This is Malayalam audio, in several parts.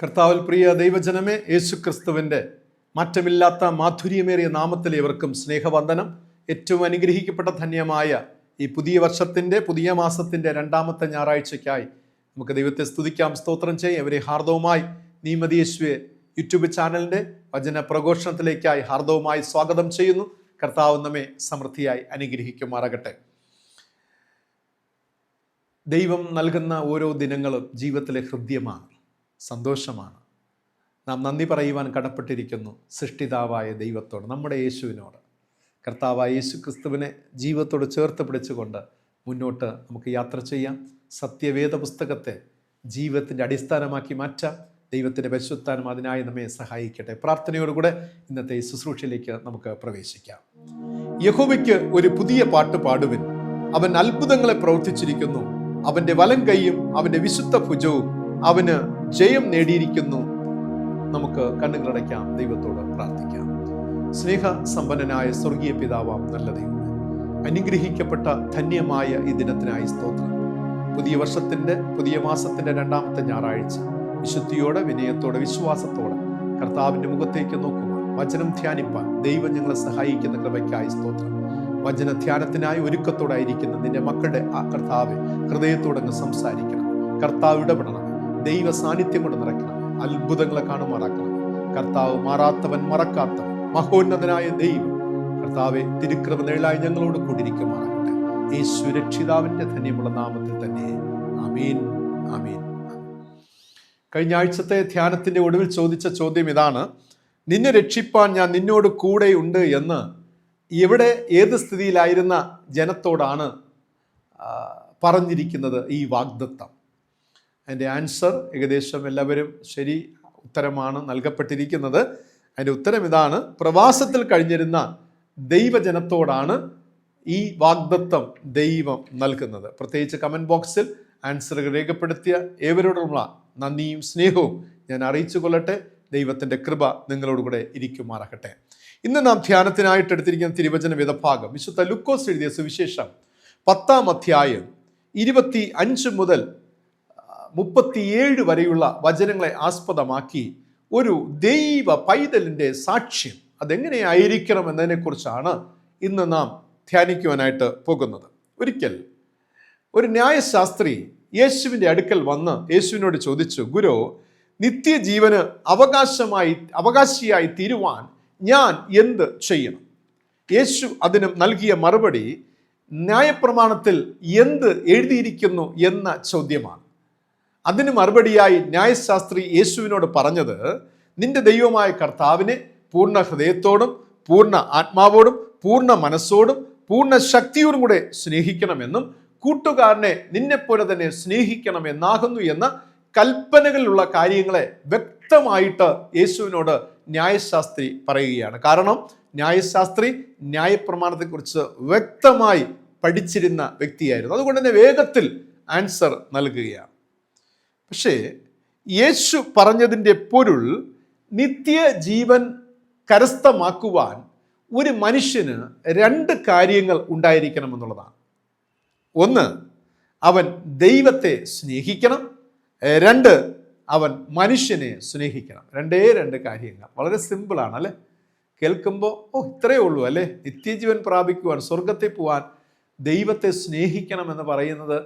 കർത്താവിൽ പ്രിയ ദൈവജനമേ, യേശുക്രിസ്തുവിൻ്റെ മാറ്റമില്ലാത്ത മാധുര്യമേറിയ നാമത്തിൽ ഇവർക്കും സ്നേഹവന്ദനം. ഏറ്റവും അനുഗ്രഹിക്കപ്പെട്ട ധന്യമായ ഈ പുതിയ വർഷത്തിൻ്റെ പുതിയ മാസത്തിൻ്റെ രണ്ടാമത്തെ ഞായറാഴ്ചയ്ക്കായി നമുക്ക് ദൈവത്തെ സ്തുതിക്കാം, സ്തോത്രം ചെയ്യാം. ഇവരെ ഹാർദവുമായി നീമതി യേശുവെ യൂട്യൂബ് ചാനലിൻ്റെ വചന പ്രഘോഷണത്തിലേക്കായി ഹാർദവുമായി സ്വാഗതം ചെയ്യുന്നു. കർത്താവ് നമ്മെ സമൃദ്ധിയായി അനുഗ്രഹിക്കുമാറാകട്ടെ. ദൈവം നൽകുന്ന ഓരോ ദിനങ്ങളും ജീവിതത്തിലെ ഹൃദ്യമാണ്, സന്തോഷമാണ്. നാം നന്ദി പറയുവാൻ കടപ്പെട്ടിരിക്കുന്നു സൃഷ്ടിതാവായ ദൈവത്തോട്, നമ്മുടെ യേശുവിനോട്. കർത്താവായ യേശു ക്രിസ്തുവിനെ ജീവിതത്തോട് ചേർത്ത് പിടിച്ചുകൊണ്ട് മുന്നോട്ട് നമുക്ക് യാത്ര ചെയ്യാം. സത്യവേദ പുസ്തകത്തെ ജീവിതത്തിൻ്റെ അടിസ്ഥാനമാക്കി മാറ്റാം. ദൈവത്തിൻ്റെ പരിശുദ്ധാത്മാവ് അതിനായി നമ്മെ സഹായിക്കട്ടെ. പ്രാർത്ഥനയോടുകൂടെ ഇന്നത്തെ ശുശ്രൂഷയിലേക്ക് നമുക്ക് പ്രവേശിക്കാം. യഹോവയ്ക്ക് ഒരു പുതിയ പാട്ട് പാടുവിൻ, അവൻ അത്ഭുതങ്ങളെ പ്രവർത്തിച്ചിരിക്കുന്നു. അവൻ്റെ വലം കൈയും അവൻ്റെ വിശുദ്ധ ഭുജവും അവന് ജയം നേടിയിരിക്കുന്നു. നമുക്ക് കണ്ണുകളടയ്ക്കാം, ദൈവത്തോട് പ്രാർത്ഥിക്കാം. സ്നേഹ സമ്പന്നനായ സ്വർഗീയ പിതാവാം നല്ല ദൈവമേ, അനുഗ്രഹിക്കപ്പെട്ട ധന്യമായ ഈ ദിനത്തിനായി സ്തോത്രം. പുതിയ വർഷത്തിൻ്റെ പുതിയ മാസത്തിൻ്റെ രണ്ടാമത്തെ ഞായറാഴ്ച വിശുദ്ധിയോടെ, വിനയത്തോടെ, വിശ്വാസത്തോടെ കർത്താവിൻ്റെ മുഖത്തേക്ക് നോക്കുവാൻ, വചനം ധ്യാനിപ്പാൻ ദൈവം ഞങ്ങളെ സഹായിക്കുന്ന കൃപയ്ക്കായി സ്തോത്രം. വചന ധ്യാനത്തിനായി ഒരുക്കത്തോടായിരിക്കുന്ന നിന്റെ മക്കളുടെ ആ കർത്താവെ ഹൃദയത്തോടെ അങ്ങ് സംസാരിക്കണം. കർത്താവ് ഇടപെടണം, ദൈവ സാന്നിധ്യം കൊണ്ട് നിറയ്ക്കണം, അത്ഭുതങ്ങളെ കാണുമാറാക്കണം. കർത്താവ് മാറാത്തവൻ, മറക്കാത്തവൻ, മഹോന്നതനായ ദൈവം കർത്താവെ തിരുക്കൃപ നിഴലായി ഞങ്ങളോട് കൂടിയിരിക്കുമാറാകട്ടെ. യേശു രക്ഷിതാവിൻ്റെ ധന്യമുള്ള നാമത്തിൽ തന്നെ ആമീൻ, ആമീൻ. കഴിഞ്ഞ ആഴ്ചത്തെ ധ്യാനത്തിൻ്റെ ഒടുവിൽ ചോദിച്ച ചോദ്യം ഇതാണ്: നിന്നെ രക്ഷിപ്പാൻ ഞാൻ നിന്നോട് കൂടെ ഉണ്ട് എന്ന് എവിടെ, ഏത് സ്ഥിതിയിലായിരുന്ന ജനത്തോടാണ് പറഞ്ഞിരിക്കുന്നത് ഈ വാഗ്ദത്തം? അതിൻ്റെ ആൻസർ ഏകദേശം എല്ലാവരും ശരി ഉത്തരമാണ് നൽകപ്പെട്ടിരിക്കുന്നത്. അതിൻ്റെ ഉത്തരം ഇതാണ്: പ്രവാസത്തിൽ കഴിഞ്ഞിരുന്ന ദൈവജനത്തോടാണ് ഈ വാഗ്ദത്തം ദൈവം നൽകുന്നത്. പ്രത്യേകിച്ച് കമൻറ്റ് ബോക്സിൽ ആൻസറുകൾ രേഖപ്പെടുത്തിയ ഏവരോടുമുള്ള നന്ദിയും സ്നേഹവും ഞാൻ അറിയിച്ചു കൊള്ളട്ടെ. ദൈവത്തിൻ്റെ കൃപ നിങ്ങളോടുകൂടെ ഇരിക്കുമാറാകട്ടെ. ഇന്ന് നാം ധ്യാനത്തിനായിട്ട് എടുത്തിരിക്കുന്ന തിരുവചന വേദഭാഗം വിശുദ്ധ ലൂക്കോസ് എഴുതിയ സുവിശേഷം 10-ാം അധ്യായം 25 മുതൽ 37 വരെയുള്ള വചനങ്ങളെ ആസ്പദമാക്കി ഒരു ദൈവ പൈതലിൻ്റെ സാക്ഷ്യം അതെങ്ങനെയായിരിക്കണം എന്നതിനെക്കുറിച്ചാണ് ഇന്ന് നാം ധ്യാനിക്കുവാനായിട്ട് പോകുന്നത്. ഒരിക്കൽ ഒരു ന്യായശാസ്ത്രി യേശുവിൻ്റെ അടുക്കൽ വന്ന് യേശുവിനോട് ചോദിച്ചു, ഗുരു, നിത്യജീവന് അവകാശിയായി തീരുവാൻ ഞാൻ എന്ത് ചെയ്യണം? യേശു അതിന് നൽകിയ മറുപടി ന്യായപ്രമാണത്തിൽ എന്ത് എഴുതിയിരിക്കുന്നു എന്ന ചോദ്യമാണ്. അതിന് മറുപടിയായി ന്യായശാസ്ത്രി യേശുവിനോട് പറഞ്ഞത്, നിന്റെ ദൈവമായ കർത്താവിനെ പൂർണ്ണ ഹൃദയത്തോടും പൂർണ്ണ ആത്മാവോടും പൂർണ്ണ മനസ്സോടും പൂർണ്ണ ശക്തിയോടും കൂടെ സ്നേഹിക്കണമെന്നും കൂട്ടുകാരനെ നിന്നെപ്പോലെ തന്നെ സ്നേഹിക്കണമെന്നാകുന്നു എന്ന കൽപ്പനകളിലുള്ള കാര്യങ്ങളെ വ്യക്തമായിട്ട് യേശുവിനോട് ന്യായശാസ്ത്രി പറയുകയാണ്. കാരണം ന്യായശാസ്ത്രി ന്യായപ്രമാണത്തെക്കുറിച്ച് വ്യക്തമായി പഠിച്ചിരുന്ന വ്യക്തിയായിരുന്നു. അതുകൊണ്ട് തന്നെ വേഗത്തിൽ ആൻസർ നൽകുകയാണ്. പക്ഷേ യേശു പറഞ്ഞതിൻ്റെ പൊരുൾ നിത്യജീവൻ കരസ്ഥമാക്കുവാൻ ഒരു മനുഷ്യന് 2 കാര്യങ്ങൾ ഉണ്ടായിരിക്കണം എന്നുള്ളതാണ്. ഒന്ന്, അവൻ ദൈവത്തെ സ്നേഹിക്കണം. 2, അവൻ മനുഷ്യനെ സ്നേഹിക്കണം. 2 കാര്യങ്ങൾ. വളരെ സിമ്പിളാണ് അല്ലേ? കേൾക്കുമ്പോൾ ഇത്രയേ ഉള്ളൂ അല്ലേ? നിത്യജീവൻ പ്രാപിക്കുവാൻ, സ്വർഗത്തിൽ പോവാൻ ദൈവത്തെ സ്നേഹിക്കണം എന്ന് പറയുന്നത്,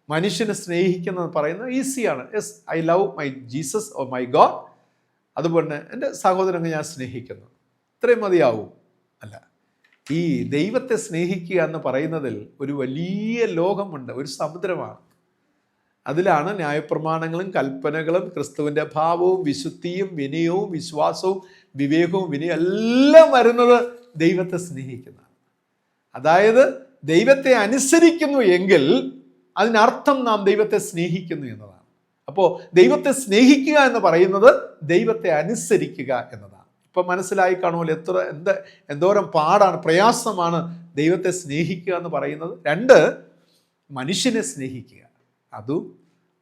മനുഷ്യനെ സ്നേഹിക്കുന്നത് പറയുന്നത് ഈസിയാണ്. Yes, I love my Jesus or my God. അതുപോലെ എൻ്റെ സഹോദരനെ ഞാൻ സ്നേഹിക്കുന്നു. ഇത്രയും മതിയാവും? അല്ല. ഈ ദൈവത്തെ സ്നേഹിക്കുക എന്ന് പറയുന്നതിൽ ഒരു വലിയ ലോകമുണ്ട്, ഒരു സമുദ്രമാണ്. അതിലാണ് ന്യായപ്രമാണങ്ങളും കൽപ്പനകളും ക്രിസ്തുവിൻ്റെ ഭാവവും വിശുദ്ധിയും വിനയവും വിശ്വാസവും വിവേകവും വിനയം എല്ലാം വരുന്നത് ദൈവത്തെ സ്നേഹിക്കുന്നതാണ്. അതായത് ദൈവത്തെ അനുസരിക്കുന്നു എങ്കിൽ അതിനർത്ഥം നാം ദൈവത്തെ സ്നേഹിക്കുന്നു എന്നതാണ്. അപ്പോൾ ദൈവത്തെ സ്നേഹിക്കുക എന്ന് പറയുന്നത് ദൈവത്തെ അനുസരിക്കുക എന്നതാണ്. ഇപ്പം മനസ്സിലായി കാണുമല്ലോ എന്തോരം പാടാണ്, പ്രയാസമാണ് ദൈവത്തെ സ്നേഹിക്കുക എന്ന് പറയുന്നത്. 2, മനുഷ്യനെ സ്നേഹിക്കുക. അതും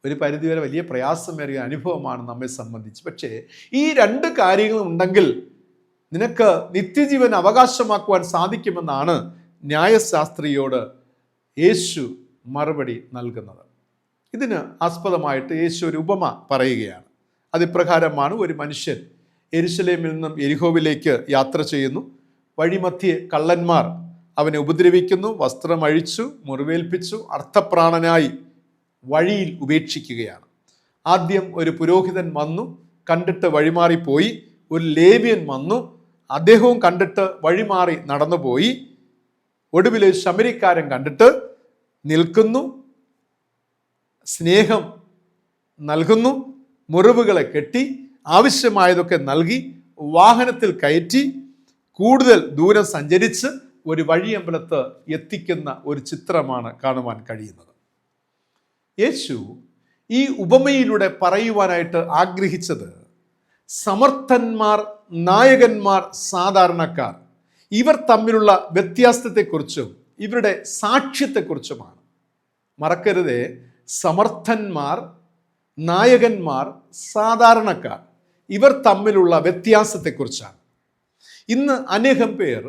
ഒരു പരിധിവരെ വലിയ പ്രയാസമേറിയ അനുഭവമാണ് നമ്മെ സംബന്ധിച്ച്. പക്ഷേ ഈ 2 കാര്യങ്ങളും ഉണ്ടെങ്കിൽ നിനക്ക് നിത്യജീവൻ അവകാശമാക്കുവാൻ സാധിക്കുമെന്നാണ് ന്യായശാസ്ത്രിയോട് യേശു മറുപടി നൽകുന്നത്. ഇതിന് ആസ്പദമായിട്ട് യേശു ഒരു ഉപമ പറയുകയാണ്. അതിപ്രകാരമാണ് ഒരു മനുഷ്യൻ യെരുശലേമിൽ നിന്നും യെരിഹോവിലേക്ക് യാത്ര ചെയ്യുന്നു. വഴിമധ്യേ കള്ളന്മാർ അവനെ ഉപദ്രവിക്കുന്നു, വസ്ത്രം അഴിച്ചു, മുറിവേൽപ്പിച്ചു, അർത്ഥപ്രാണനായി വഴിയിൽ ഉപേക്ഷിക്കുകയാണ്. ആദ്യം ഒരു പുരോഹിതൻ വന്നു, കണ്ടിട്ട് വഴിമാറിപ്പോയി. ഒരു ലേവ്യൻ വന്നു, അദ്ദേഹവും കണ്ടിട്ട് വഴിമാറി നടന്നുപോയി. ഒടുവിൽ ശമരിക്കാരൻ കണ്ടിട്ട് നിൽക്കുന്നു, സ്നേഹം നൽകുന്നു, മുറിവുകളെ കെട്ടി ആവശ്യമായതൊക്കെ നൽകി വാഹനത്തിൽ കയറ്റി കൂടുതൽ ദൂരം സഞ്ചരിച്ച് ഒരു വഴിയമ്പലത്ത് എത്തിക്കുന്ന ഒരു ചിത്രമാണ് കാണുവാൻ കഴിയുന്നത്. യേശു ഈ ഉപമയിലൂടെ പറയുവാനായിട്ട് ആഗ്രഹിച്ചത് സമർത്ഥന്മാർ, നായകന്മാർ, സാധാരണക്കാർ, ഇവർ തമ്മിലുള്ള വ്യത്യാസത്തെക്കുറിച്ചും ഇവരുടെ സാക്ഷ്യത്തെക്കുറിച്ചുമാണ്. മറക്കരുതേ, സമർത്ഥന്മാർ, നായകന്മാർ, സാധാരണക്കാർ, ഇവർ തമ്മിലുള്ള വ്യത്യാസത്തെക്കുറിച്ചാണ്. ഇന്ന് അനേകം പേർ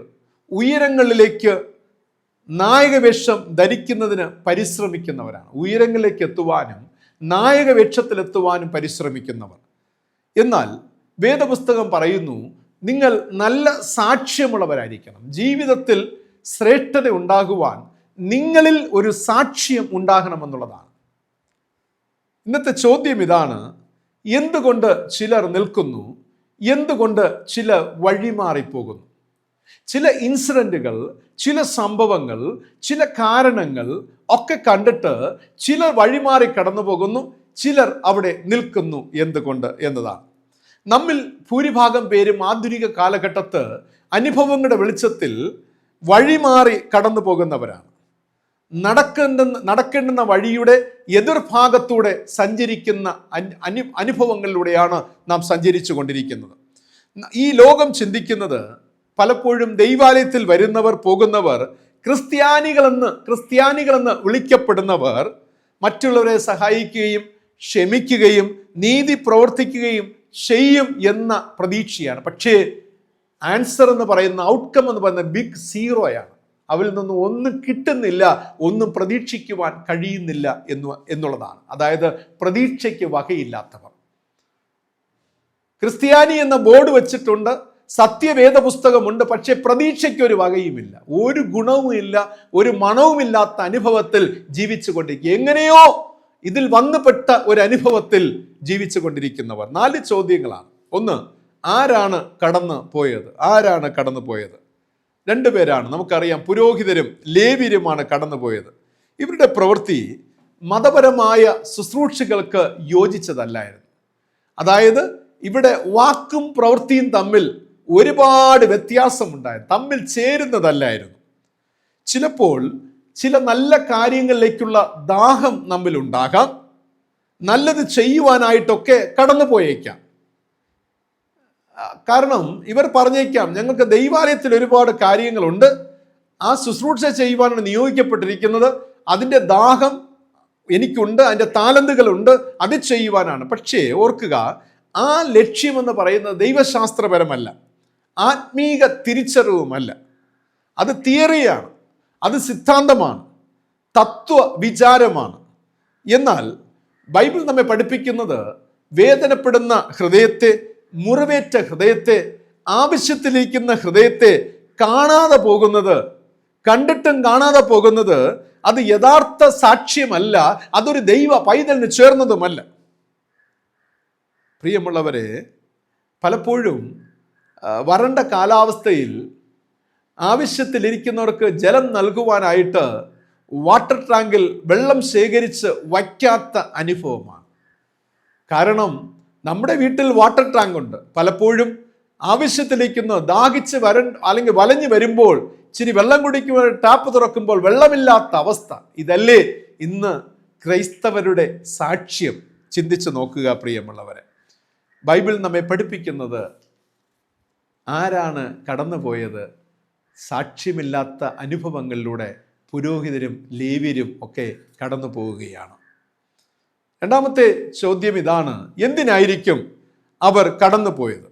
ഉയരങ്ങളിലേക്ക് നായകവേഷം ധരിക്കുന്നതിന് പരിശ്രമിക്കുന്നവരാണ്. ഉയരങ്ങളിലേക്ക് എത്തുവാനും നായകവേഷത്തിലെത്തുവാനും പരിശ്രമിക്കുന്നവർ. എന്നാൽ വേദപുസ്തകം പറയുന്നു, നിങ്ങൾ നല്ല സാക്ഷ്യമുള്ളവരായിരിക്കണം. ജീവിതത്തിൽ ശ്രേഷ്ഠത ഉണ്ടാകുവാൻ നിങ്ങളിൽ ഒരു സാക്ഷ്യം ഉണ്ടാകണമെന്നുള്ളതാണ്. ഇന്നത്തെ ചോദ്യം ഇതാണ്: എന്തുകൊണ്ട് ചിലർ നിൽക്കുന്നു? എന്തുകൊണ്ട് ചിലർ വഴിമാറിപ്പോകുന്നു? ചില ഇൻസിഡൻറ്റുകൾ, ചില സംഭവങ്ങൾ, ചില കാരണങ്ങൾ ഒക്കെ കണ്ടിട്ട് ചിലർ വഴിമാറി കടന്നു പോകുന്നു, ചിലർ അവിടെ നിൽക്കുന്നു. എന്തുകൊണ്ട് എന്നതാണ്. നമ്മിൽ ഭൂരിഭാഗം പേരും ആധുനിക കാലഘട്ടത്ത് അനുഭവങ്ങളുടെ വെളിച്ചത്തിൽ വഴിമാറി കടന്നു പോകുന്നവരാണ്. നടക്കേണ്ടുന്ന വഴിയുടെ എതിർഭാഗത്തൂടെ സഞ്ചരിക്കുന്ന അനുഭവങ്ങളിലൂടെയാണ് നാം സഞ്ചരിച്ചു കൊണ്ടിരിക്കുന്നത്. ഈ ലോകം ചിന്തിക്കുന്നത് പലപ്പോഴും ദൈവാലയത്തിൽ വരുന്നവർ, പോകുന്നവർ, ക്രിസ്ത്യാനികളെന്ന് വിളിക്കപ്പെടുന്നവർ മറ്റുള്ളവരെ സഹായിക്കുകയും ക്ഷമിക്കുകയും നീതി പ്രവർത്തിക്കുകയും ചെയ്യും എന്ന പ്രതീക്ഷയാണ്. പക്ഷേ ആൻസർ എന്ന് പറയുന്ന, ഔട്ട്കം എന്ന് പറയുന്ന ബിഗ് സീറോയാണ്. അവരിൽ നിന്നും ഒന്നും കിട്ടുന്നില്ല, ഒന്നും പ്രതീക്ഷിക്കുവാൻ കഴിയുന്നില്ല എന്നുള്ളതാണ്. അതായത് പ്രതീക്ഷയ്ക്ക് വകയില്ലാത്തവർ. ക്രിസ്ത്യാനി എന്ന ബോർഡ് വെച്ചിട്ടുണ്ട്, സത്യവേദ പുസ്തകമുണ്ട്, പക്ഷെ പ്രതീക്ഷയ്ക്ക് ഒരു വകയുമില്ല, ഒരു ഗുണവുമില്ല, ഒരു മണവുമില്ലാത്ത അനുഭവത്തിൽ ജീവിച്ചു കൊണ്ടിരിക്കുക. എങ്ങനെയോ ഇതിൽ വന്നുപെട്ട ഒരു അനുഭവത്തിൽ ജീവിച്ചു കൊണ്ടിരിക്കുന്നവർ. 4 ചോദ്യങ്ങളാണ്. ഒന്ന്, ആരാണ് കടന്നു പോയത്? ആരാണ് കടന്നു പോയത്? 2 പേരാണ്. നമുക്കറിയാം, പുരോഹിതരും ലേവ്യരുമാണ് കടന്നുപോയത്. ഇവരുടെ പ്രവൃത്തി മതപരമായ ശുശ്രൂഷകൾക്ക് യോജിച്ചതല്ലായിരുന്നു. അതായത് ഇവിടെ വാക്കും പ്രവൃത്തിയും തമ്മിൽ ഒരുപാട് വ്യത്യാസമുണ്ടായിരുന്നു, തമ്മിൽ ചേരുന്നതല്ലായിരുന്നു. ചിലപ്പോൾ ചില നല്ല കാര്യങ്ങളിലേക്കുള്ള ദാഹം നമ്മിൽ ഉണ്ടാകാം, നല്ലത് ചെയ്യുവാനായിട്ടൊക്കെ കടന്നു പോയേക്കാം. കാരണം ഇവർ പറഞ്ഞേക്കാം, ഞങ്ങൾക്ക് ദൈവാലയത്തിൽ ഒരുപാട് കാര്യങ്ങളുണ്ട്, ആ ശുശ്രൂഷ ചെയ്യുവാനാണ് നിയോഗിക്കപ്പെട്ടിരിക്കുന്നത്, അതിൻ്റെ ദാഹം എനിക്കുണ്ട്, അതിൻ്റെ താലന്തുകളുണ്ട്, അത് ചെയ്യുവാനാണ്. പക്ഷേ ഓർക്കുക, ആ ലക്ഷ്യമെന്ന് പറയുന്നത് ദൈവശാസ്ത്രപരമല്ല, ആത്മീക തിരിച്ചറിവുമല്ല. അത് തിയറിയാണ്, അത് സിദ്ധാന്തമാണ്, തത്വ വിചാരമാണ്. എന്നാൽ ബൈബിൾ നമ്മെ പഠിപ്പിക്കുന്നത് വേദനപ്പെടുന്ന ഹൃദയത്തെ, മുറിവേറ്റ ഹൃദയത്തെ, ആവശ്യത്തിലിരിക്കുന്ന ഹൃദയത്തെ കാണാതെ പോകുന്നത്, കണ്ടിട്ടും കാണാതെ പോകുന്നത്, അത് യഥാർത്ഥ സാക്ഷ്യമല്ല, അതൊരു ദൈവ പൈതലിന് ചേർന്നതുമല്ല. പ്രിയമുള്ളവരെ, പലപ്പോഴും വരണ്ട കാലാവസ്ഥയിൽ ആവശ്യത്തിലിരിക്കുന്നവർക്ക് ജലം നൽകുവാനായിട്ട് വാട്ടർ ടാങ്കിൽ വെള്ളം ശേഖരിച്ച് വയ്ക്കാത്ത അനുഭവമാണ്. കാരണം നമ്മുടെ വീട്ടിൽ വാട്ടർ ടാങ്ക് ഉണ്ട്. പലപ്പോഴും ആവശ്യത്തിലിരിക്കുന്ന ദാഹിച്ച് അല്ലെങ്കിൽ വലഞ്ഞു വരുമ്പോൾ ഇച്ചിരി വെള്ളം കുടിക്കുമ്പോൾ ടാപ്പ് തുറക്കുമ്പോൾ വെള്ളമില്ലാത്ത അവസ്ഥ. ഇതല്ലേ ഇന്ന് ക്രൈസ്തവരുടെ സാക്ഷ്യം? ചിന്തിച്ച് നോക്കുക പ്രിയമുള്ളവരെ. ബൈബിൾ നമ്മെ പഠിപ്പിക്കുന്നത് ആരാണ് കടന്നുപോയത്? സാക്ഷ്യമില്ലാത്ത അനുഭവങ്ങളിലൂടെ പുരോഹിതരും ലേവ്യരും ഒക്കെ കടന്നു പോവുകയാണ്. രണ്ടാമത്തെ ചോദ്യം ഇതാണ്: എന്തിനായിരിക്കും അവർ കടന്നുപോയത്?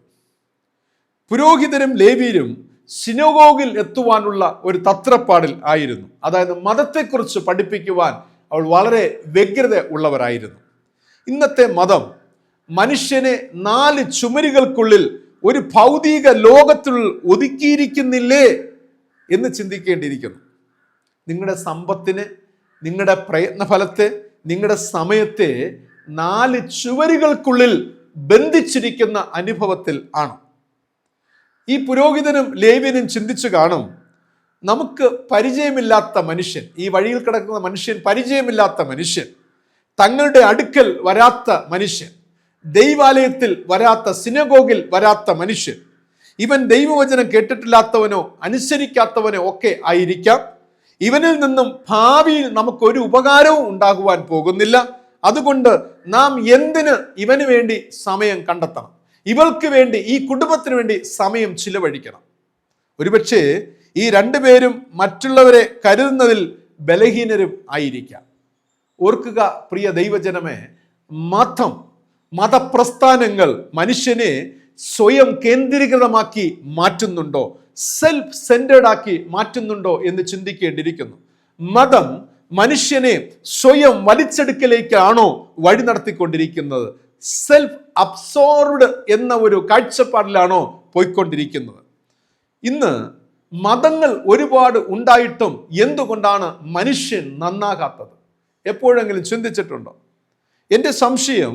പുരോഹിതരും ലേവ്യരും സിനഗോഗിൽ എത്തുവാനുള്ള ഒരു തത്രപ്പാടിൽ ആയിരുന്നു. അതായത് മതത്തെക്കുറിച്ച് പഠിപ്പിക്കുവാൻ അവൾ വളരെ വ്യഗ്രത ഉള്ളവരായിരുന്നു. ഇന്നത്തെ മതം മനുഷ്യനെ 4 ചുമരുകൾക്കുള്ളിൽ ഒരു ഭൗതിക ലോകത്തിൽ ഒതുക്കിയിരിക്കുന്നില്ലേ എന്ന് ചിന്തിക്കേണ്ടിയിരിക്കുന്നു. നിങ്ങളുടെ സമ്പത്തിനെ, നിങ്ങളുടെ പ്രയത്നഫലത്തെ, നിങ്ങളുടെ സമയത്തെ 4 ചുവരുകൾക്കുള്ളിൽ ബന്ധിച്ചിരിക്കുന്ന അനുഭവത്തിൽ ആണ്. ഈ പുരോഹിതനും ലേവ്യനും ചിന്തിച്ചു കാണും, നമുക്ക് പരിചയമില്ലാത്ത മനുഷ്യൻ, ഈ വഴിയിൽ കിടക്കുന്ന മനുഷ്യൻ, പരിചയമില്ലാത്ത മനുഷ്യൻ, തങ്ങളുടെ അടുക്കൽ വരാത്ത മനുഷ്യൻ, ദൈവാലയത്തിൽ വരാത്ത, സിനഗോഗിൽ വരാത്ത മനുഷ്യൻ, ഇവൻ ദൈവവചനം കേട്ടിട്ടില്ലാത്തവനോ അനുസരിക്കാത്തവനോ ഒക്കെ ആയിരിക്കാം. ഇവനിൽ നിന്നും ഭാവിയിൽ നമുക്കൊരു ഉപകാരവും ഉണ്ടാകുവാൻ പോകുന്നില്ല. അതുകൊണ്ട് നാം എന്തിന് ഇവന് വേണ്ടി സമയം കണ്ടെത്തണം? ഇവൾക്ക് വേണ്ടി, ഈ കുടുംബത്തിന് വേണ്ടി സമയം ചിലവഴിക്കണം. ഒരുപക്ഷെ ഈ 2 പേരും മറ്റുള്ളവരെ കരുതുന്നതിൽ ബലഹീനരും ആയിരിക്കാം. ഓർക്കുക പ്രിയ ദൈവജനമേ, മതപ്രസ്ഥാനങ്ങൾ മനുഷ്യനെ സ്വയം കേന്ദ്രീകൃതമാക്കി മാറ്റുന്നുണ്ടോ, സെൽഫ് സെന്റേഡ് ആക്കി മാറ്റുന്നുണ്ടോ എന്ന് ചിന്തിക്കേണ്ടിയിരിക്കുന്നു. മതം മനുഷ്യനെ സ്വയം വലിച്ചെടുക്കലേക്കാണോ വഴി നടത്തിക്കൊണ്ടിരിക്കുന്നത്? സെൽഫ് അബ്സോർബ്ഡ് എന്ന ഒരു കാഴ്ചപ്പാടിലാണോ പോയിക്കൊണ്ടിരിക്കുന്നത്? ഇന്ന് മതങ്ങൾ ഒരുപാട് ഉണ്ടായിട്ടും എന്തുകൊണ്ടാണ് മനുഷ്യൻ നന്നാകാത്തത്? എപ്പോഴെങ്കിലും ചിന്തിച്ചിട്ടുണ്ടോ? എൻ്റെ സംശയം,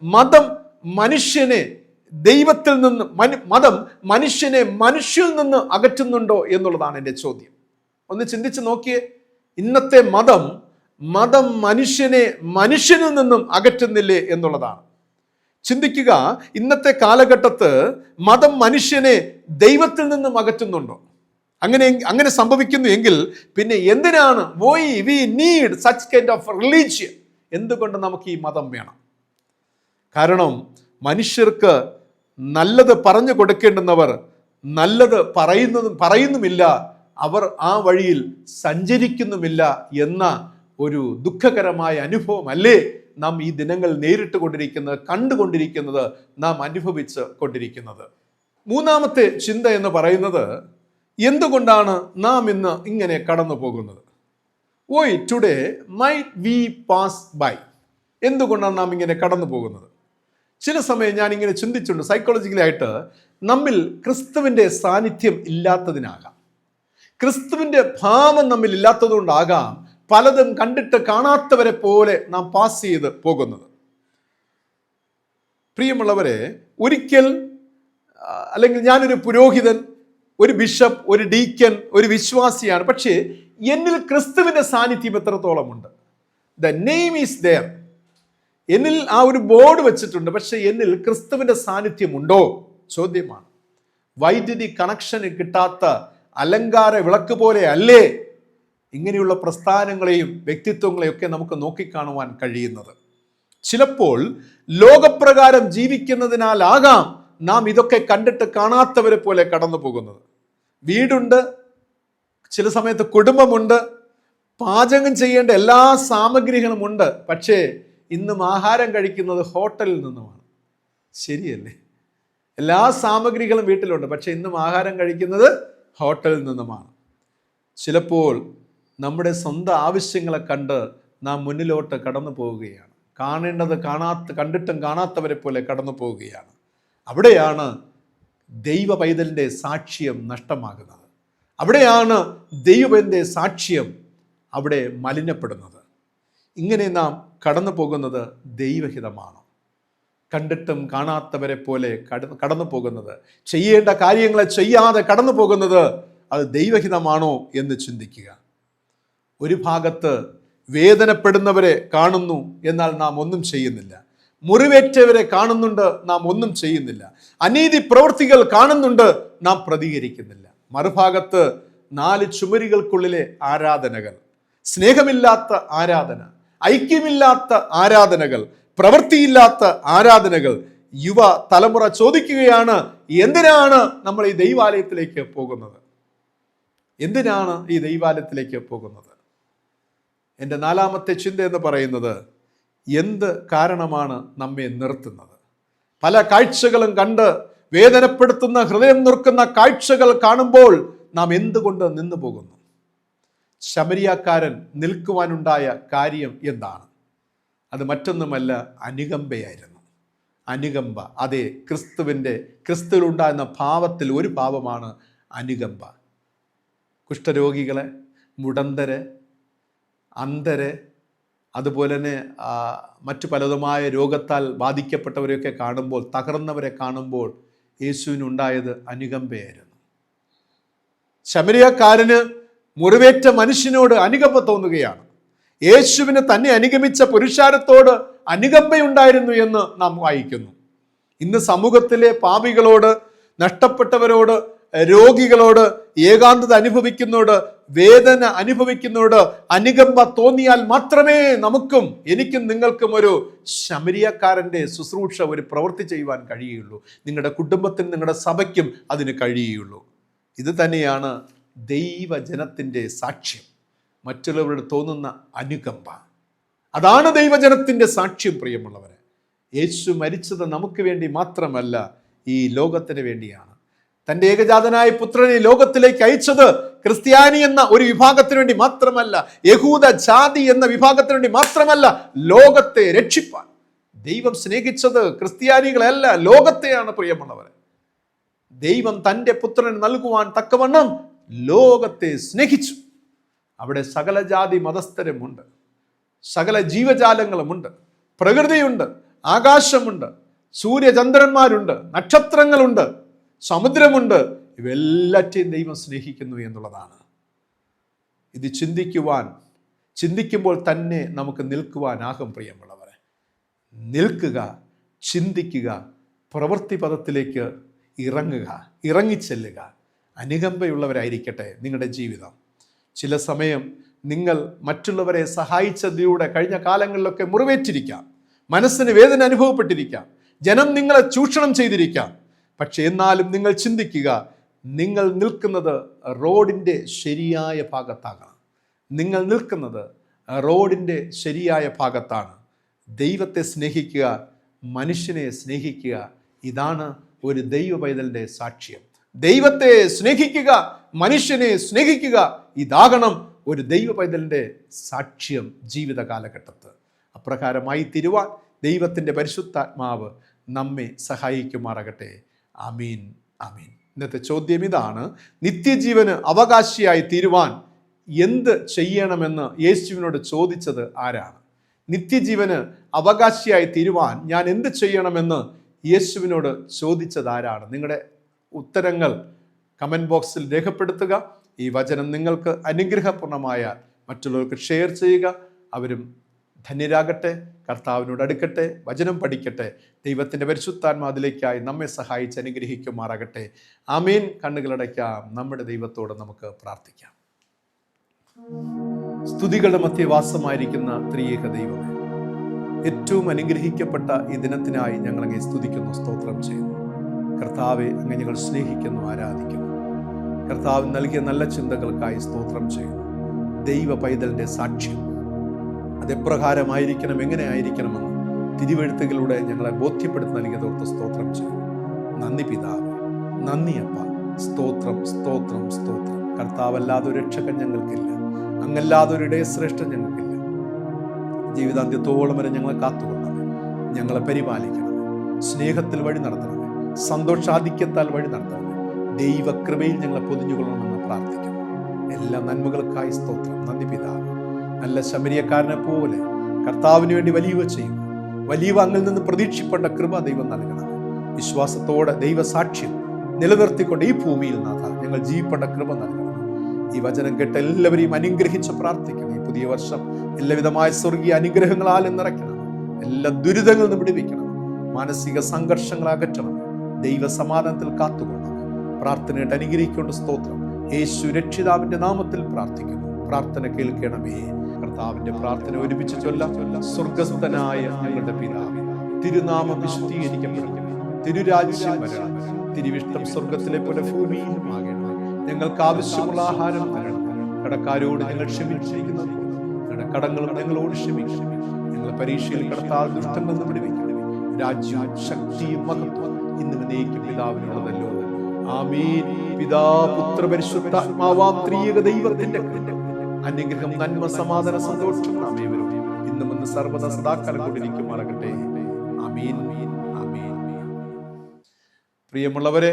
മതം മനുഷ്യനെ ദൈവത്തിൽ നിന്ന്, മതം മനുഷ്യനെ മനുഷ്യൽ നിന്ന് അകറ്റുന്നുണ്ടോ എന്നുള്ളതാണ് എൻ്റെ ചോദ്യം. ഒന്ന് ചിന്തിച്ച് നോക്കിയേ. ഇന്നത്തെ മതം മനുഷ്യനെ മനുഷ്യനിൽ നിന്നും അകറ്റുന്നില്ലേ എന്നുള്ളതാണ്. ചിന്തിക്കുക, ഇന്നത്തെ കാലഘട്ടത്ത് മതം മനുഷ്യനെ ദൈവത്തിൽ നിന്നും അകറ്റുന്നുണ്ടോ? അങ്ങനെ സംഭവിക്കുന്നു എങ്കിൽ പിന്നെ എന്തിനാണ് we need such kind of religion? എന്തുകൊണ്ട് നമുക്ക് ഈ മതം വേണം? കാരണം മനുഷ്യർക്ക് നല്ലത് പറഞ്ഞു കൊടുക്കേണ്ടുന്നവർ നല്ലത് പറയുന്നുമില്ല, അവർ ആ വഴിയിൽ സഞ്ചരിക്കുന്നുമില്ല എന്ന ഒരു ദുഃഖകരമായ അനുഭവമല്ലേ നാം ഈ ദിനങ്ങൾ നേരിട്ട് കൊണ്ടിരിക്കുന്നത്, കണ്ടുകൊണ്ടിരിക്കുന്നത്, നാം അനുഭവിച്ച് കൊണ്ടിരിക്കുന്നത്. മൂന്നാമത്തെ ചിന്ത എന്ന് പറയുന്നത്, എന്തുകൊണ്ടാണ് നാം ഇന്ന് ഇങ്ങനെ കടന്നു പോകുന്നത്? Why today might we pass by? എന്തുകൊണ്ടാണ് നാം ഇങ്ങനെ കടന്നു പോകുന്നത്? ചില സമയം ഞാൻ ഇങ്ങനെ ചിന്തിച്ചിട്ടുണ്ട്, സൈക്കോളജിക്കലായിട്ട് നമ്മിൽ ക്രിസ്തുവിൻ്റെ സാന്നിധ്യം ഇല്ലാത്തതിനാകാം, ക്രിസ്തുവിൻ്റെ ഭാവം നമ്മിൽ ഇല്ലാത്തതുകൊണ്ടാകാം പലതും കണ്ടിട്ട് കാണാത്തവരെ പോലെ നാം പാസ് ചെയ്ത് പോകുന്നത്. പ്രിയമുള്ളവരെ, ഒരിക്കൽ, അല്ലെങ്കിൽ ഞാനൊരു പുരോഹിതൻ, ഒരു ബിഷപ്പ്, ഒരു ഡീക്കൻ, ഒരു വിശ്വാസിയാണ്, പക്ഷേ എന്നിൽ ക്രിസ്തുവിൻ്റെ സാന്നിധ്യം എത്രത്തോളമുണ്ട്? The name is there. എന്നിൽ ആ ഒരു ബോർഡ് വെച്ചിട്ടുണ്ട്, പക്ഷെ എന്നിൽ ക്രിസ്തുവിൻ്റെ സാന്നിധ്യമുണ്ടോ? ചോദ്യമാണ്. വൈദ്യുതി കണക്ഷന് കിട്ടാത്ത അലങ്കാര വിളക്ക് പോലെ അല്ലേ ഇങ്ങനെയുള്ള പ്രസ്ഥാനങ്ങളെയും വ്യക്തിത്വങ്ങളെയും ഒക്കെ നമുക്ക് നോക്കിക്കാണുവാൻ കഴിയുന്നത്? ചിലപ്പോൾ ലോകപ്രകാരം ജീവിക്കുന്നതിനാലാകാം നാം ഇതൊക്കെ കണ്ടിട്ട് കാണാത്തവരെ പോലെ കടന്നു പോകുന്നത്. വീടുണ്ട്, ചില സമയത്ത് കുടുംബമുണ്ട്, പാചകം ചെയ്യേണ്ട എല്ലാ സാമഗ്രികളുമുണ്ട്, പക്ഷേ ഇന്നും ആഹാരം കഴിക്കുന്നത് ഹോട്ടലിൽ നിന്നുമാണ്. ശരിയല്ലേ? എല്ലാ സാമഗ്രികളും വീട്ടിലുണ്ട്, പക്ഷെ ഇന്നും ആഹാരം കഴിക്കുന്നത് ഹോട്ടലിൽ നിന്നുമാണ്. ചിലപ്പോൾ നമ്മുടെ സ്വന്തം ആവശ്യങ്ങളെ കണ്ട് നാം മുന്നിലോട്ട് കടന്നു പോവുകയാണ്. കാണേണ്ടത് കണ്ടിട്ടും കാണാത്തവരെ പോലെ കടന്നു പോവുകയാണ്. അവിടെയാണ് ദൈവ പൈതലിൻ്റെ സാക്ഷ്യം നഷ്ടമാകുന്നത്. അവിടെയാണ് ദൈവത്തിൻ്റെ സാക്ഷ്യം അവിടെ മലിനപ്പെടുന്നത്. ഇങ്ങനെ നാം കടന്നു പോകുന്നത് ദൈവഹിതമാണോ? കണ്ടിട്ടും കാണാത്തവരെ പോലെ കടന്നു പോകുന്നത്, ചെയ്യേണ്ട കാര്യങ്ങളെ ചെയ്യാതെ കടന്നു പോകുന്നത് അത് ദൈവഹിതമാണോ എന്ന് ചിന്തിക്കുക. ഒരു ഭാഗത്ത് വേദനപ്പെടുന്നവരെ കാണുന്നു, എന്നാൽ നാം ഒന്നും ചെയ്യുന്നില്ല. മുറിവേറ്റവരെ കാണുന്നുണ്ട്, നാം ഒന്നും ചെയ്യുന്നില്ല. അനീതി പ്രവൃത്തികൾ കാണുന്നുണ്ട്, നാം പ്രതികരിക്കുന്നില്ല. മറുഭാഗത്ത് 4 ചുമരുകൾക്കുള്ളിലെ ആരാധനകൾ, സ്നേഹമില്ലാത്ത ആരാധന, ഐക്യമില്ലാത്ത ആരാധനകൾ, പ്രവൃത്തിയില്ലാത്ത ആരാധനകൾ. യുവ തലമുറ ചോദിക്കുകയാണ്, എന്തിനാണ് നമ്മൾ ഈ ദൈവാലയത്തിലേക്ക് പോകുന്നത്? എന്തിനാണ് ഈ ദൈവാലയത്തിലേക്ക് പോകുന്നത്? എൻ്റെ 4ാമത്തെ ചിന്ത എന്ന് പറയുന്നത്, എന്ത് കാരണമാണ് നമ്മെ നിർത്തുന്നത്? പല കാഴ്ചകളും കണ്ട് വേദനപ്പെടുത്തുന്ന, ഹൃദയം നുറുക്കുന്ന കാഴ്ചകൾ കാണുമ്പോൾ നാം എന്തുകൊണ്ട് നിന്നു പോകുന്നു? ശമരിയാക്കാരൻ നിൽക്കുവാനുണ്ടായ കാര്യം എന്താണ്? അത് മറ്റൊന്നുമല്ല, അനുകമ്പയായിരുന്നു. അനുകമ്പ. അതെ, ക്രിസ്തുവിലുണ്ടാകുന്ന പാപത്തിൽ ഒരു പാപമാണ് അനുകമ്പ. കുഷ്ഠരോഗികളെ, മുടന്തരെ, അന്ധരെ, അതുപോലെ തന്നെ മറ്റു പലതുമായ രോഗത്താൽ ബാധിക്കപ്പെട്ടവരെയൊക്കെ കാണുമ്പോൾ, തകർന്നവരെ കാണുമ്പോൾ യേശുവിനുണ്ടായത് അനുകമ്പയായിരുന്നു. ശമരിയക്കാരന് മുറിവേറ്റ മനുഷ്യനോട് അനുകമ്പ തോന്നുകയാണ്. യേശുവിന് തന്നെ അനുഗമിച്ച പുരുഷാരത്തോട് അനുകമ്പയുണ്ടായിരുന്നു എന്ന് നാം വായിക്കുന്നു. ഇന്ന് സമൂഹത്തിലെ പാപികളോട്, നഷ്ടപ്പെട്ടവരോട്, രോഗികളോട്, ഏകാന്തത അനുഭവിക്കുന്നവരോട്, വേദന അനുഭവിക്കുന്നവരോട് അനുകമ്പ തോന്നിയാൽ മാത്രമേ നമുക്കും എനിക്കും നിങ്ങൾക്കും ഒരു ശമരിയക്കാരൻ്റെ ശുശ്രൂഷ, ഒരു പ്രവൃത്തി ചെയ്യുവാൻ കഴിയുള്ളൂ. നിങ്ങളുടെ കുടുംബത്തിനും നിങ്ങളുടെ സഭയ്ക്കും അതിന് കഴിയുള്ളൂ. ഇത് തന്നെയാണ് ദൈവജനത്തിൻ്റെ സാക്ഷ്യം. മറ്റുള്ളവരോട് തോന്നുന്ന അനുകമ്പ, അതാണ് ദൈവജനത്തിൻ്റെ സാക്ഷ്യം. പ്രിയമുള്ളവരെ, യേശു മരിച്ചത് നമുക്ക് വേണ്ടി മാത്രമല്ല, ഈ ലോകത്തിന് വേണ്ടിയാണ്. തൻ്റെ ഏകജാതനായ പുത്രനെ ലോകത്തിലേക്ക് അയച്ചത് ക്രിസ്ത്യാനി എന്ന ഒരു വിഭാഗത്തിന് വേണ്ടി മാത്രമല്ല, യഹൂദ ജാതി എന്ന വിഭാഗത്തിന് വേണ്ടി മാത്രമല്ല, ലോകത്തെ രക്ഷിപ്പാൻ. ദൈവം സ്നേഹിച്ചത് ക്രിസ്ത്യാനികളല്ല, ലോകത്തെയാണ്. പ്രിയമുള്ളവരെ, ദൈവം തൻ്റെ പുത്രൻ നൽകുവാൻ തക്കവണ്ണം ലോകത്തെ സ്നേഹിച്ചു. അവിടെ സകല ജാതി മതസ്ഥരുമുണ്ട്, സകല ജീവജാലങ്ങളുമുണ്ട്, പ്രകൃതിയുണ്ട്, ആകാശമുണ്ട്, സൂര്യചന്ദ്രന്മാരുണ്ട്, നക്ഷത്രങ്ങളുണ്ട്, സമുദ്രമുണ്ട്. ഇവയെല്ലാറ്റെയും ദൈവം സ്നേഹിക്കുന്നു എന്നുള്ളതാണ്. ഇത് ചിന്തിക്കുമ്പോൾ തന്നെ നമുക്ക് നിൽക്കുവാനാകും. പ്രിയമുള്ളവരെ, നിൽക്കുക, ചിന്തിക്കുക, പ്രവൃത്തി പദത്തിലേക്ക് ഇറങ്ങിച്ചെല്ലുക. അനുകമ്പയുള്ളവരായിരിക്കട്ടെ നിങ്ങളുടെ ജീവിതം. ചില സമയം നിങ്ങൾ മറ്റുള്ളവരെ സഹായിച്ചതിലൂടെ കഴിഞ്ഞ കാലങ്ങളിലൊക്കെ മുറിവേറ്റിരിക്കാം, മനസ്സിന് വേദന അനുഭവപ്പെട്ടിരിക്കാം, ജനം നിങ്ങളെ ചൂഷണം ചെയ്തിരിക്കാം. പക്ഷെ എന്നാലും നിങ്ങൾ ചിന്തിക്കുക, നിങ്ങൾ നിൽക്കുന്നത് റോഡിൻ്റെ ശരിയായ ഭാഗത്താകണം. നിങ്ങൾ നിൽക്കുന്നത് റോഡിൻ്റെ ശരിയായ ഭാഗത്താണ്. ദൈവത്തെ സ്നേഹിക്കുക, മനുഷ്യനെ സ്നേഹിക്കുക, ഇതാണ് ഒരു ദൈവ പൈതലിൻ്റെ സാക്ഷ്യം. ദൈവത്തെ സ്നേഹിക്കുക, മനുഷ്യനെ സ്നേഹിക്കുക, ഇതാകണം ഒരു ദൈവ പൈതലിൻ്റെ സാക്ഷ്യം ജീവിത കാലഘട്ടത്ത്. അപ്രകാരമായി തീരുവാൻ ദൈവത്തിൻ്റെ പരിശുദ്ധാത്മാവ് നമ്മെ സഹായിക്കുമാറാകട്ടെ. ആമീൻ, ആമീൻ. ഇന്നത്തെ ചോദ്യം ഇതാണ്: നിത്യജീവന് അവകാശിയായി തീരുവാൻ എന്ത് ചെയ്യണമെന്ന് യേശുവിനോട് ചോദിച്ചത് ആരാണ്? നിത്യജീവന് അവകാശിയായി തീരുവാൻ ഞാൻ എന്ത് ചെയ്യണമെന്ന് യേശുവിനോട് ചോദിച്ചത് ആരാണ്? നിങ്ങളുടെ ഉത്തരങ്ങൾ കമൻറ്റ് ബോക്സിൽ രേഖപ്പെടുത്തുക. ഈ വചനം നിങ്ങൾക്ക് അനുഗ്രഹപൂർണമായാൽ മറ്റുള്ളവർക്ക് ഷെയർ ചെയ്യുക. അവരും ധന്യരാകട്ടെ, കർത്താവിനോട് അടുക്കട്ടെ, വചനം പഠിക്കട്ടെ. ദൈവത്തിൻ്റെ പരിശുദ്ധാത്മാവിലേക്കായി നമ്മെ സഹായിച്ച് അനുഗ്രഹിക്കുമാറാകട്ടെ. ആമീൻ. കണ്ണുകളടയ്ക്കാം. നമ്മുടെ ദൈവത്തോട് നമുക്ക് പ്രാർത്ഥിക്കാം. സ്തുതികളുടെ മധ്യവാസമായിരിക്കുന്ന ത്രിയേക ദൈവമേ, ഏറ്റവും അനുഗ്രഹിക്കപ്പെട്ട ഈ ദിനത്തിനായി ഞങ്ങൾ അങ്ങേ സ്തുതിക്കുന്നു, സ്തോത്രം ചെയ്യുന്നു. കർത്താവെ, അങ്ങ് ഞങ്ങൾ സ്നേഹിക്കുന്നു, ആരാധിക്കുന്നു. കർത്താവ് നൽകിയ നല്ല ചിന്തകൾക്കായി സ്തോത്രം ചെയ്യുന്നു. ദൈവ പൈതലിൻ്റെ സാക്ഷ്യം അതെപ്രകാരമായിരിക്കണം, എങ്ങനെ ആയിരിക്കണമെന്ന് തിരുവെഴുത്തുകളിലൂടെ ഞങ്ങളെ ബോധ്യപ്പെടുത്തി നൽകിയതോർത്ത് സ്തോത്രം ചെയ്യുന്നു. നന്ദി പിതാവേ, നന്ദി അപ്പ. സ്തോത്രം, സ്തോത്രം, സ്തോത്രം. കർത്താവല്ലാതെ ഒരു രക്ഷകൻ ഞങ്ങൾക്കില്ല, അങ്ങല്ലാതെ ഒരു ഇടയശ്രേഷ്ഠൻ ഞങ്ങൾക്കില്ല. ജീവിതാന്ത്യത്തോളം വരെ ഞങ്ങളെ കാത്തുകൊള്ളണമേ, ഞങ്ങളെ പരിപാലിക്കണമേ, സ്നേഹത്തിൽ വഴി നടത്തണമേ, സന്തോഷാധിക്യത്താൽ വഴി നടത്തണമേ. ദൈവകൃപയിൽ ഞങ്ങളെ പൊതിഞ്ഞുകൊള്ളണമെന്ന് പ്രാർത്ഥിക്കുന്നു. എല്ലാ നന്മകൾക്കായി സ്തോത്രം. നന്ദി പിതാവ്. നല്ല ശമരിയക്കാരനെ പോലെ കർത്താവിന് വേണ്ടി വലിയവ ചെയ്യും, വലിയവ അങ്ങിൽ നിന്ന് പ്രതീക്ഷിക്കേണ്ട കൃപ ദൈവം നൽകണം. വിശ്വാസത്തോടെ ദൈവസാക്ഷ്യം നിലനിർത്തിക്കൊണ്ട് ഈ ഭൂമിയിൽ നാഥ ഞങ്ങൾ ജീവിക്കേണ്ട കൃപ നൽകണം. ഈ വചനം കേട്ട് എല്ലാവരെയും അനുഗ്രഹിച്ച് പ്രാർത്ഥിക്കണം. ഈ പുതിയ വർഷം എല്ലാവിധമായ സ്വർഗീയ അനുഗ്രഹങ്ങളാൽ നിറയ്ക്കണം. എല്ലാ ദുരിതങ്ങളിൽ നിന്ന് വിടുവിക്കണം. മാനസിക സംഘർഷങ്ങൾ അകറ്റണം. ദൈവ സമാധാനത്തിൽ കാത്തുകൊള്ളണം. പ്രാർത്ഥനയായിട്ട് അനുഗ്രഹിക്കൊണ്ട് സ്തോത്രം. യേശു രക്ഷിതാവിന്റെ നാമത്തിൽ പ്രാർത്ഥിക്കുന്നു. പ്രാർത്ഥന കേൾക്കണമേ. കർത്താവിന്റെ പ്രാർത്ഥന ഒരുമിച്ച് ചൊല്ലാം. സ്വർഗസ്ഥനായ ഞങ്ങളുടെ പിതാവേ, തിരുനാമം വിശുദ്ധീകരിക്കപ്പെടണമേ, തിരുരാജ്യം വരണം, തിരുവിഷ്ടം സ്വർഗത്തിലെ പോലെ ഭൂമിയിലും ആകണം. ഞങ്ങൾക്ക് ആവശ്യമുള്ള ആഹാരം തരണം. കടക്കാരോട് ഞങ്ങൾ ക്ഷമിച്ചിരിക്കുന്നത് ഞങ്ങളുടെ കടങ്ങളും ഞങ്ങളോട് ക്ഷമിക്കണം. ഞങ്ങളെ പരീക്ഷയിൽ കടത്താതെ ദുഷ്ടങ്ങളിൽ നിന്ന് വിടുവിക്കണമേ. രാജ്യവും ശക്തിയും മഹത്വം ഇന്നും എന്നേക്കും പിതാവിനുള്ളതല്ലോ. ആമീൻ. പിതാ, പുത്ര, പരിശുദ്ധാത്മാവാം ത്രിയേക ദൈവത്തിന്റെ അനുഗ്രഹം, നന്മ, സമാധാന, സന്തോഷം നാം ഏവരും ഇന്നും ഇന്ന് സർവ്വദാ സദാകാലം കൊണ്ടിരിക്കുമാറാകട്ടെ. ആമീൻ, ആമീൻ. പ്രിയമുള്ളവരെ,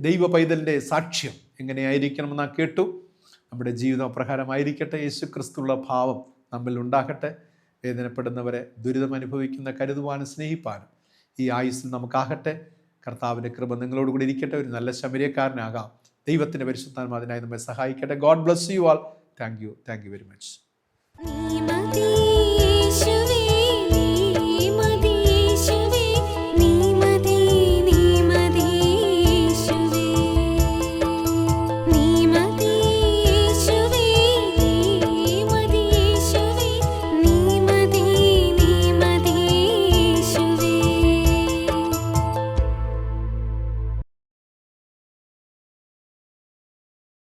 ദൈവ പൈതലിൻ്റെ സാക്ഷ്യം എങ്ങനെയായിരിക്കണമെന്ന് നാം കേട്ടു. നമ്മുടെ ജീവിതം അപ്രകാരമായിരിക്കട്ടെ. യേശു ക്രിസ്തുള്ള ഭാവം നമ്മിൽ ഉണ്ടാകട്ടെ. വേദനപ്പെടുന്നവരെ, ദുരിതം അനുഭവിക്കുന്ന കരുതുവാനും സ്നേഹിപ്പാനും ഈ ആയുസ്സിൽ നമുക്കാകട്ടെ. കർത്താവിൻ്റെ കൃപ നിങ്ങളോടുകൂടി ഇരിക്കട്ടെ. ഒരു നല്ല ശമര്യക്കാരനാകാം. ദൈവത്തിൻ്റെ പരിശുദ്ധാത്മാവ് അതിനായി നമ്മെ സഹായിക്കട്ടെ. God bless you all. Thank you very much.